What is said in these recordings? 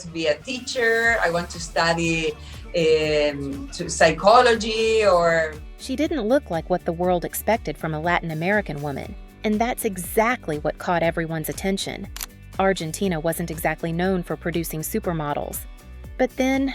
to be a teacher. I want to study psychology or... She didn't look like what the world expected from a Latin American woman, and that's exactly what caught everyone's attention. Argentina wasn't exactly known for producing supermodels. But then,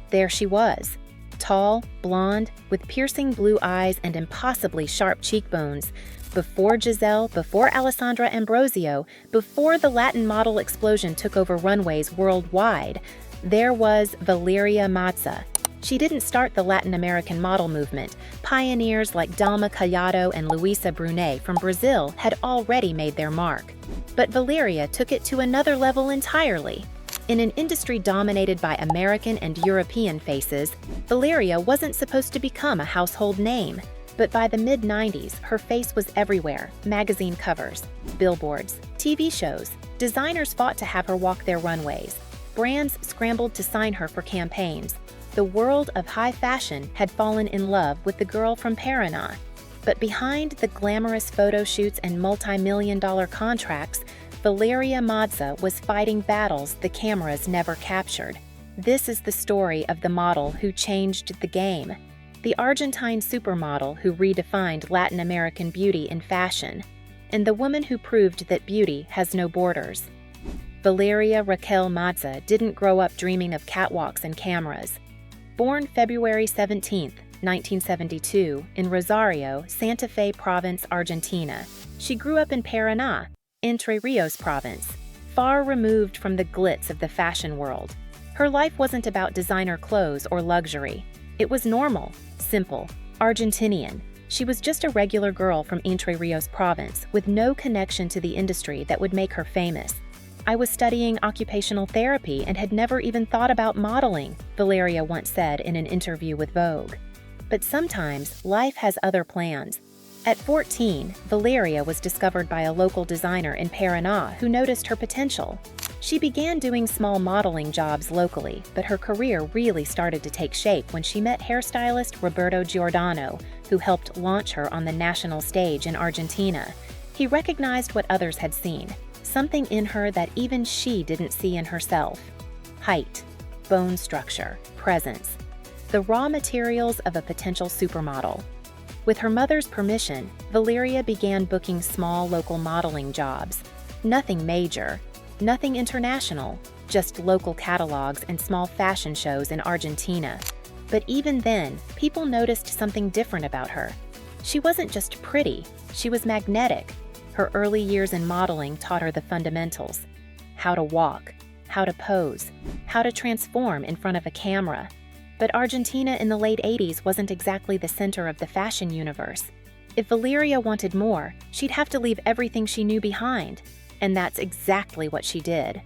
there she was. Tall, blonde, with piercing blue eyes and impossibly sharp cheekbones. Before Giselle, before Alessandra Ambrosio, before the Latin model explosion took over runways worldwide, there was Valeria Mazza. She didn't start the Latin American model movement. Pioneers like Dalma Callado and Luisa Brunet from Brazil had already made their mark. But Valeria took it to another level entirely. In an industry dominated by American and European faces, Valeria wasn't supposed to become a household name. But by the mid-90s, her face was everywhere: magazine covers, billboards, TV shows. Designers fought to have her walk their runways. Brands scrambled to sign her for campaigns. The world of high fashion had fallen in love with the girl from Paraná. But behind the glamorous photo shoots and multi-million-dollar contracts, Valeria Mazza was fighting battles the cameras never captured. This is the story of the model who changed the game. The Argentine supermodel who redefined Latin American beauty in fashion. And the woman who proved that beauty has no borders. Valeria Raquel Mazza didn't grow up dreaming of catwalks and cameras. Born February 17, 1972, in Rosario, Santa Fe Province, Argentina, she grew up in Paraná, Entre Rios Province, far removed from the glitz of the fashion world. Her life wasn't about designer clothes or luxury. It was normal, simple, Argentinian. She was just a regular girl from Entre Rios Province with no connection to the industry that would make her famous. I was studying occupational therapy and had never even thought about modeling, Valeria once said in an interview with Vogue. But sometimes life has other plans. At 14, Valeria was discovered by a local designer in Paraná who noticed her potential. She began doing small modeling jobs locally, but her career really started to take shape when she met hairstylist Roberto Giordano, who helped launch her on the national stage in Argentina. He recognized what others had seen. Something in her that even she didn't see in herself. Height, bone structure, presence. The raw materials of a potential supermodel. With her mother's permission, Valeria began booking small local modeling jobs. Nothing major, nothing international, just local catalogs and small fashion shows in Argentina. But even then, people noticed something different about her. She wasn't just pretty, she was magnetic. Her early years in modeling taught her the fundamentals: how to walk, how to pose, how to transform in front of a camera. But Argentina in the late 80s wasn't exactly the center of the fashion universe. If Valeria wanted more, she'd have to leave everything she knew behind. And that's exactly what she did.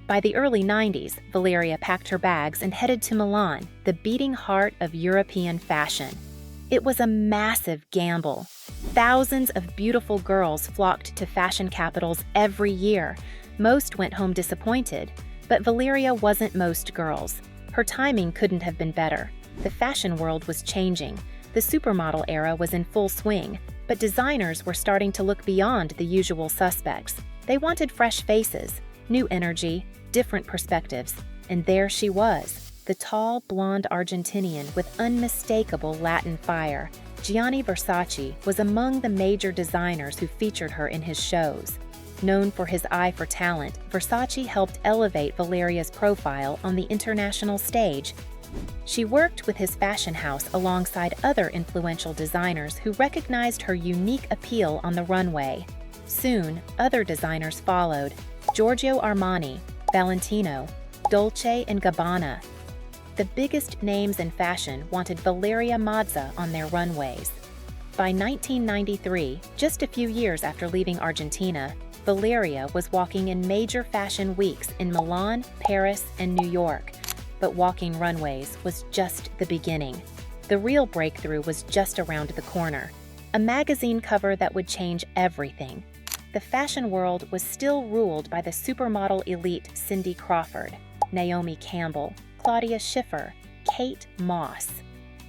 By the early 90s, Valeria packed her bags and headed to Milan, the beating heart of European fashion. It was a massive gamble. Thousands of beautiful girls flocked to fashion capitals every year. Most went home disappointed, but Valeria wasn't most girls. Her timing couldn't have been better. The fashion world was changing. The supermodel era was in full swing, but designers were starting to look beyond the usual suspects. They wanted fresh faces, new energy, different perspectives, and there she was. The tall, blonde Argentinian with unmistakable Latin fire. Gianni Versace was among the major designers who featured her in his shows. Known for his eye for talent, Versace helped elevate Valeria's profile on the international stage. She worked with his fashion house alongside other influential designers who recognized her unique appeal on the runway. Soon, other designers followed: Giorgio Armani, Valentino, Dolce & Gabbana. The biggest names in fashion wanted Valeria Mazza on their runways. By 1993, just a few years after leaving Argentina, Valeria was walking in major fashion weeks in Milan, Paris, and New York. But walking runways was just the beginning. The real breakthrough was just around the corner. A magazine cover that would change everything. The fashion world was still ruled by the supermodel elite Cindy Crawford, Naomi Campbell, Claudia Schiffer, Kate Moss.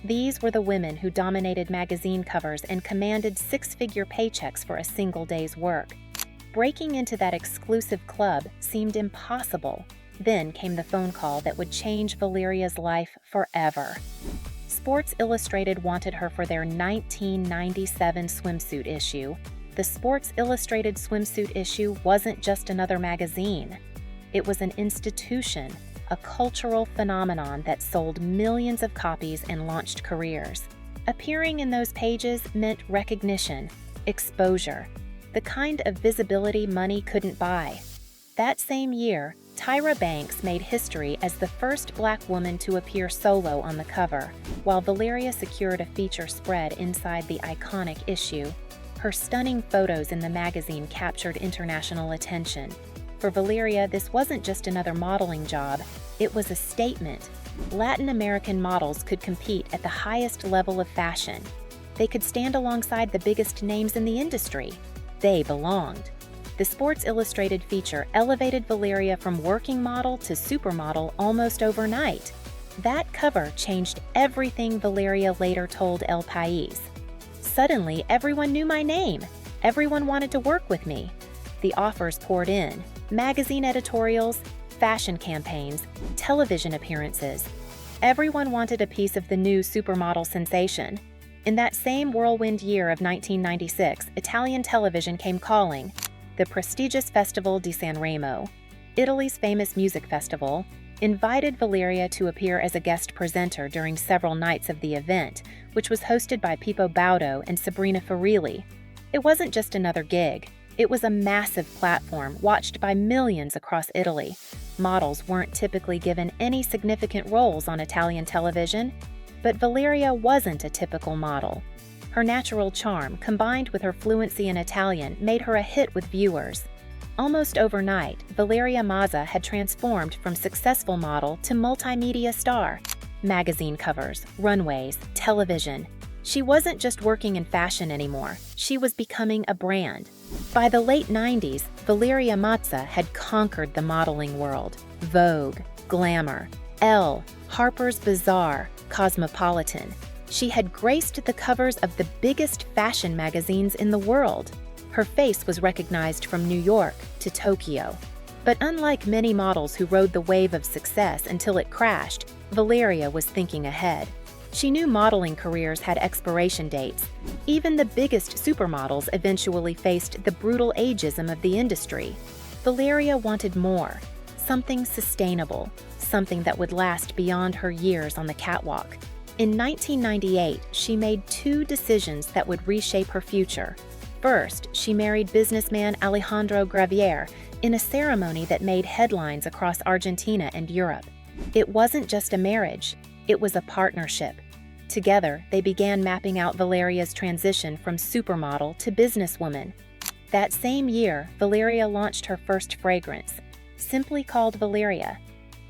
These were the women who dominated magazine covers and commanded six-figure paychecks for a single day's work. Breaking into that exclusive club seemed impossible. Then came the phone call that would change Valeria's life forever. Sports Illustrated wanted her for their 1997 swimsuit issue. The Sports Illustrated swimsuit issue wasn't just another magazine. It was an institution, a cultural phenomenon that sold millions of copies and launched careers. Appearing in those pages meant recognition, exposure, the kind of visibility money couldn't buy. That same year, Tyra Banks made history as the first Black woman to appear solo on the cover, while Valeria secured a feature spread inside the iconic issue. Her stunning photos in the magazine captured international attention. For Valeria, this wasn't just another modeling job, it was a statement. Latin American models could compete at the highest level of fashion. They could stand alongside the biggest names in the industry. They belonged. The Sports Illustrated feature elevated Valeria from working model to supermodel almost overnight. That cover changed everything, Valeria later told El País. Suddenly, everyone knew my name. Everyone wanted to work with me. The offers poured in. Magazine editorials, fashion campaigns, television appearances. Everyone wanted a piece of the new supermodel sensation. In that same whirlwind year of 1996, Italian television came calling. The prestigious Festival di Sanremo, Italy's famous music festival, invited Valeria to appear as a guest presenter during several nights of the event, which was hosted by Pippo Baudo and Sabrina Ferilli. It wasn't just another gig. It was a massive platform watched by millions across Italy. Models weren't typically given any significant roles on Italian television, but Valeria wasn't a typical model. Her natural charm, combined with her fluency in Italian, made her a hit with viewers. Almost overnight, Valeria Mazza had transformed from successful model to multimedia star. Magazine covers, runways, television. She wasn't just working in fashion anymore, she was becoming a brand. By the late 90s, Valeria Mazza had conquered the modeling world. Vogue, Glamour, Elle, Harper's Bazaar, Cosmopolitan. She had graced the covers of the biggest fashion magazines in the world. Her face was recognized from New York to Tokyo. But unlike many models who rode the wave of success until it crashed, Valeria was thinking ahead. She knew modeling careers had expiration dates. Even the biggest supermodels eventually faced the brutal ageism of the industry. Valeria wanted more, something sustainable, something that would last beyond her years on the catwalk. In 1998, she made two decisions that would reshape her future. First, she married businessman Alejandro Gravier in a ceremony that made headlines across Argentina and Europe. It wasn't just a marriage, it was a partnership. Together, they began mapping out Valeria's transition from supermodel to businesswoman. That same year, Valeria launched her first fragrance, simply called Valeria.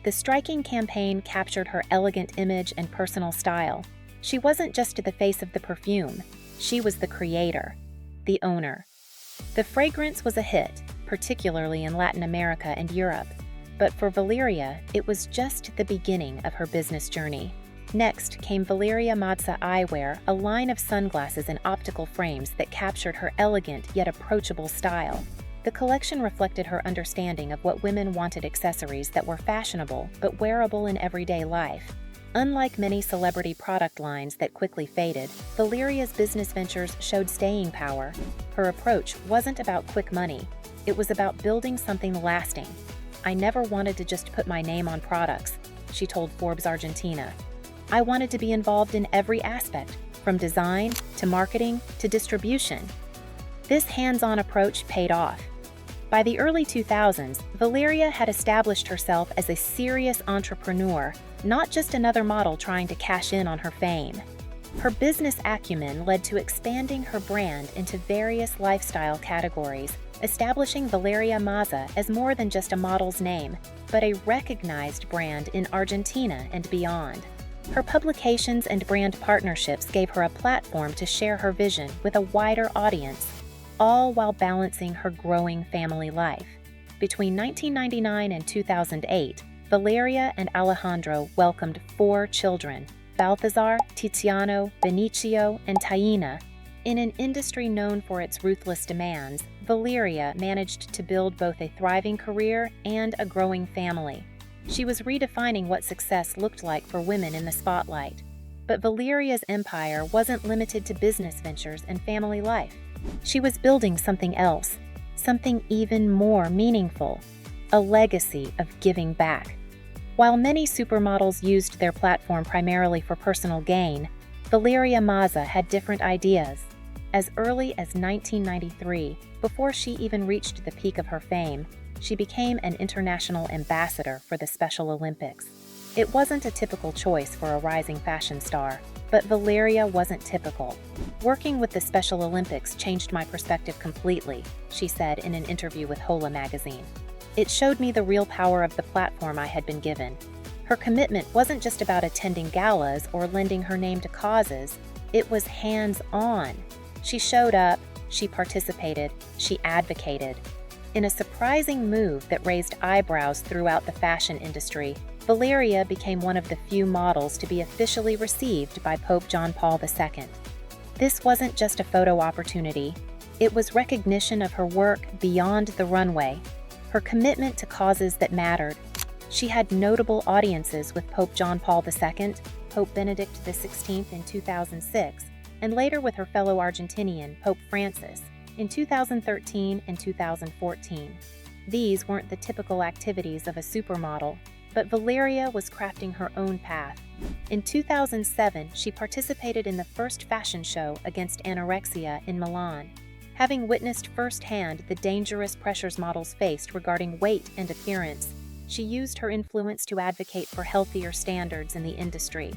The striking campaign captured her elegant image and personal style. She wasn't just the face of the perfume, she was the creator, the owner. The fragrance was a hit, particularly in Latin America and Europe. But for Valeria, it was just the beginning of her business journey. Next came Valeria Mazza Eyewear, a line of sunglasses and optical frames that captured her elegant yet approachable style. The collection reflected her understanding of what women wanted: accessories that were fashionable but wearable in everyday life. Unlike many celebrity product lines that quickly faded, Valeria's business ventures showed staying power. Her approach wasn't about quick money. It was about building something lasting. "I never wanted to just put my name on products," she told Forbes Argentina. "I wanted to be involved in every aspect, from design to marketing to distribution." This hands-on approach paid off. By the early 2000s, Valeria had established herself as a serious entrepreneur, not just another model trying to cash in on her fame. Her business acumen led to expanding her brand into various lifestyle categories, establishing Valeria Mazza as more than just a model's name, but a recognized brand in Argentina and beyond. Her publications and brand partnerships gave her a platform to share her vision with a wider audience, all while balancing her growing family life. Between 1999 and 2008, Valeria and Alejandro welcomed 4 children: Balthazar, Tiziano, Benicio, and Taina. In an industry known for its ruthless demands, Valeria managed to build both a thriving career and a growing family. She was redefining what success looked like for women in the spotlight. But Valeria's empire wasn't limited to business ventures and family life. She was building something else, something even more meaningful, a legacy of giving back. While many supermodels used their platform primarily for personal gain, Valeria Mazza had different ideas. As early as 1993, before she even reached the peak of her fame, she became an international ambassador for the Special Olympics. It wasn't a typical choice for a rising fashion star, but Valeria wasn't typical. "Working with the Special Olympics changed my perspective completely," she said in an interview with Hola magazine. "It showed me the real power of the platform I had been given." Her commitment wasn't just about attending galas or lending her name to causes, it was hands-on. She showed up, she participated, she advocated. In a surprising move that raised eyebrows throughout the fashion industry, Valeria became one of the few models to be officially received by Pope John Paul II. This wasn't just a photo opportunity, it was recognition of her work beyond the runway, her commitment to causes that mattered. She had notable audiences with Pope John Paul II, Pope Benedict XVI in 2006, and later with her fellow Argentinian, Pope Francis, in 2013 and 2014. These weren't the typical activities of a supermodel, but Valeria was crafting her own path. In 2007, she participated in the first fashion show against anorexia in Milan. Having witnessed firsthand the dangerous pressures models faced regarding weight and appearance, she used her influence to advocate for healthier standards in the industry.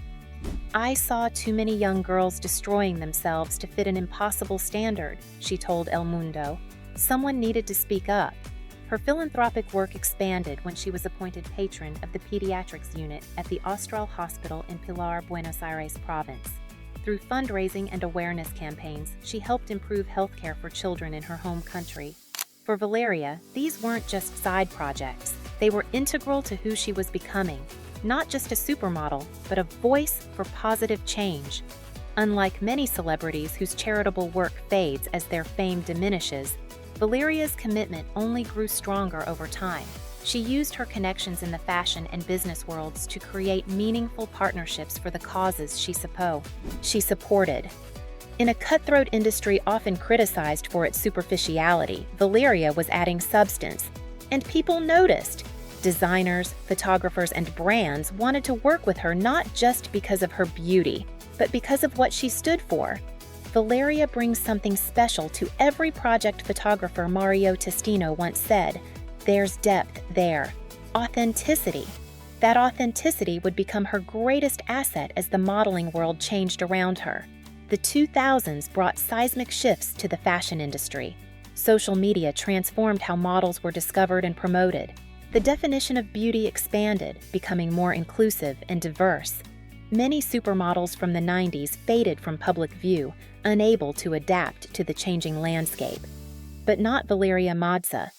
"I saw too many young girls destroying themselves to fit an impossible standard," she told El Mundo. "Someone needed to speak up." Her philanthropic work expanded when she was appointed patron of the pediatrics unit at the Austral Hospital in Pilar, Buenos Aires province. Through fundraising and awareness campaigns, she helped improve healthcare for children in her home country. For Valeria, these weren't just side projects. They were integral to who she was becoming. Not just a supermodel, but a voice for positive change. Unlike many celebrities whose charitable work fades as their fame diminishes, Valeria's commitment only grew stronger over time. She used her connections in the fashion and business worlds to create meaningful partnerships for the causes she supported. In a cutthroat industry often criticized for its superficiality, Valeria was adding substance, and people noticed. Designers, photographers, and brands wanted to work with her not just because of her beauty, but because of what she stood for. Valeria brings something special to every project. Photographer Mario Testino once said, "There's depth there. Authenticity." That authenticity would become her greatest asset as the modeling world changed around her. The 2000s brought seismic shifts to the fashion industry. Social media transformed how models were discovered and promoted. The definition of beauty expanded, becoming more inclusive and diverse. Many supermodels from the 90s faded from public view, unable to adapt to the changing landscape. But not Valeria Mazza.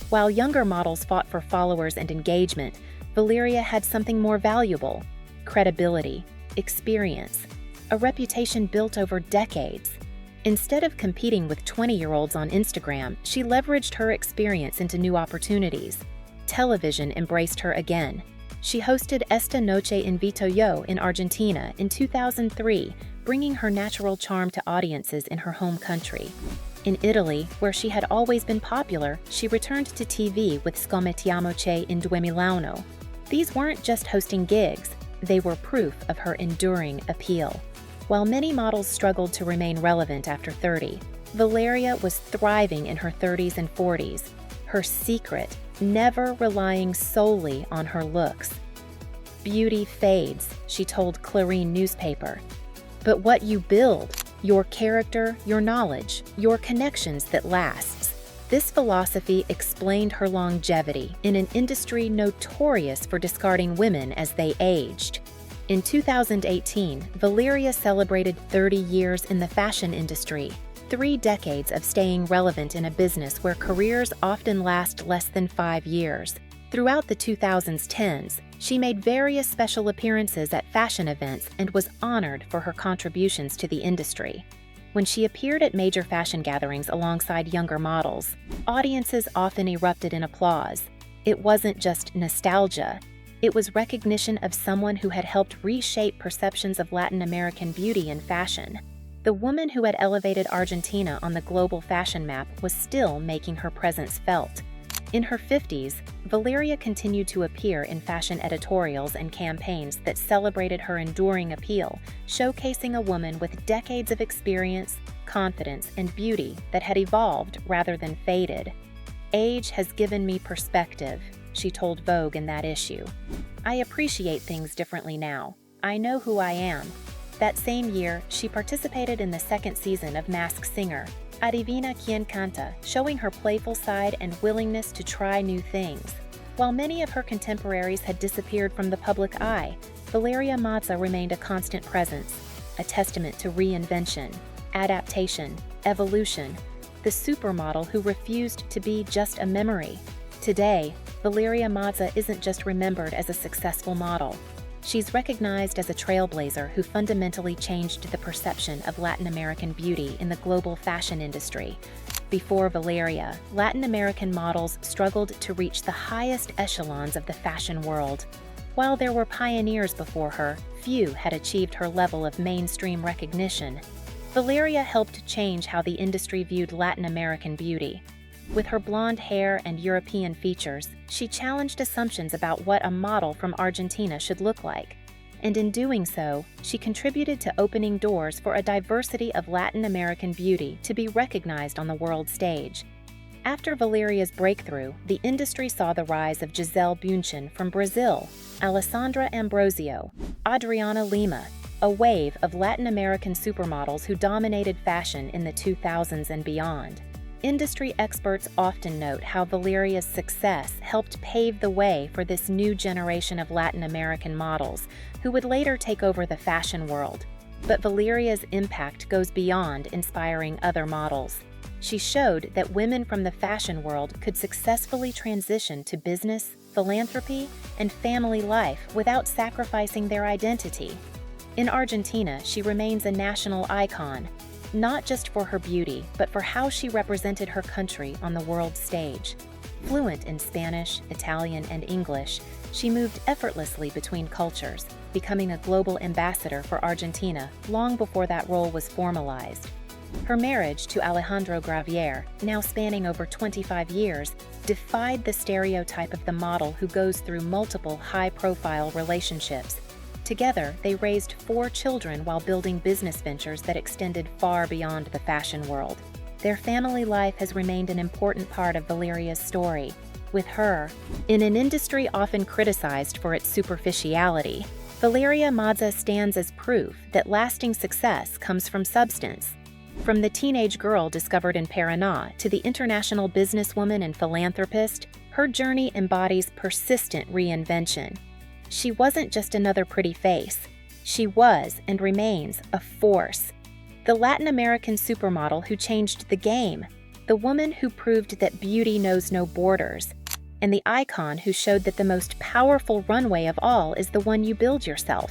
While younger models fought for followers and engagement, Valeria had something more valuable: credibility, experience, a reputation built over decades. Instead of competing with 20-year-olds on Instagram, she leveraged her experience into new opportunities. Television embraced her again. She hosted Esta Noche Invito Yo in Argentina in 2003, bringing her natural charm to audiences in her home country. In Italy, where she had always been popular, she returned to TV with Scommettiamoci in Due Milano. These weren't just hosting gigs, they were proof of her enduring appeal. While many models struggled to remain relevant after 30, Valeria was thriving in her 30s and 40s. Her secret, never relying solely on her looks. "Beauty fades," she told Clarín newspaper. "But what you build, your character, your knowledge, your connections that lasts." This philosophy explained her longevity in an industry notorious for discarding women as they aged. In 2018, Valeria celebrated 30 years in the fashion industry, 3 decades of staying relevant in a business where careers often last less than 5 years. Throughout the 2010s, she made various special appearances at fashion events and was honored for her contributions to the industry. When she appeared at major fashion gatherings alongside younger models, audiences often erupted in applause. It wasn't just nostalgia, It was recognition of someone who had helped reshape perceptions of Latin American beauty and fashion. The woman who had elevated Argentina on the global fashion map was still making her presence felt. In her 50s, Valeria continued to appear in fashion editorials and campaigns that celebrated her enduring appeal, showcasing a woman with decades of experience, confidence, and beauty that had evolved rather than faded. "Age has given me perspective," she told Vogue in that issue. "I appreciate things differently now. I know who I am." That same year, she participated in the second season of Masked Singer, Adivina Quien Canta, showing her playful side and willingness to try new things. While many of her contemporaries had disappeared from the public eye, Valeria Mazza remained a constant presence, a testament to reinvention, adaptation, evolution, the supermodel who refused to be just a memory. Today, Valeria Mazza isn't just remembered as a successful model. She's recognized as a trailblazer who fundamentally changed the perception of Latin American beauty in the global fashion industry. Before Valeria, Latin American models struggled to reach the highest echelons of the fashion world. While there were pioneers before her, few had achieved her level of mainstream recognition. Valeria helped change how the industry viewed Latin American beauty. With her blonde hair and European features, she challenged assumptions about what a model from Argentina should look like. And in doing so, she contributed to opening doors for a diversity of Latin American beauty to be recognized on the world stage. After Valeria's breakthrough, the industry saw the rise of Gisele Bündchen from Brazil, Alessandra Ambrosio, Adriana Lima, a wave of Latin American supermodels who dominated fashion in the 2000s and beyond. Industry experts often note how Valeria's success helped pave the way for this new generation of Latin American models, who would later take over the fashion world. But Valeria's impact goes beyond inspiring other models. She showed that women from the fashion world could successfully transition to business, philanthropy, and family life without sacrificing their identity. In Argentina, she remains a national icon, not just for her beauty, but for how she represented her country on the world stage. Fluent in Spanish, Italian, and English, she moved effortlessly between cultures, becoming a global ambassador for Argentina long before that role was formalized. Her marriage to Alejandro Gravier, now spanning over 25 years, defied the stereotype of the model who goes through multiple high-profile relationships. Together, they raised 4 children while building business ventures that extended far beyond the fashion world. Their family life has remained an important part of Valeria's story. With her, in an industry often criticized for its superficiality, Valeria Mazza stands as proof that lasting success comes from substance. From the teenage girl discovered in Paraná to the international businesswoman and philanthropist, her journey embodies persistent reinvention. She wasn't just another pretty face. She was and remains a force. The Latin American supermodel who changed the game, the woman who proved that beauty knows no borders, and the icon who showed that the most powerful runway of all is the one you build yourself.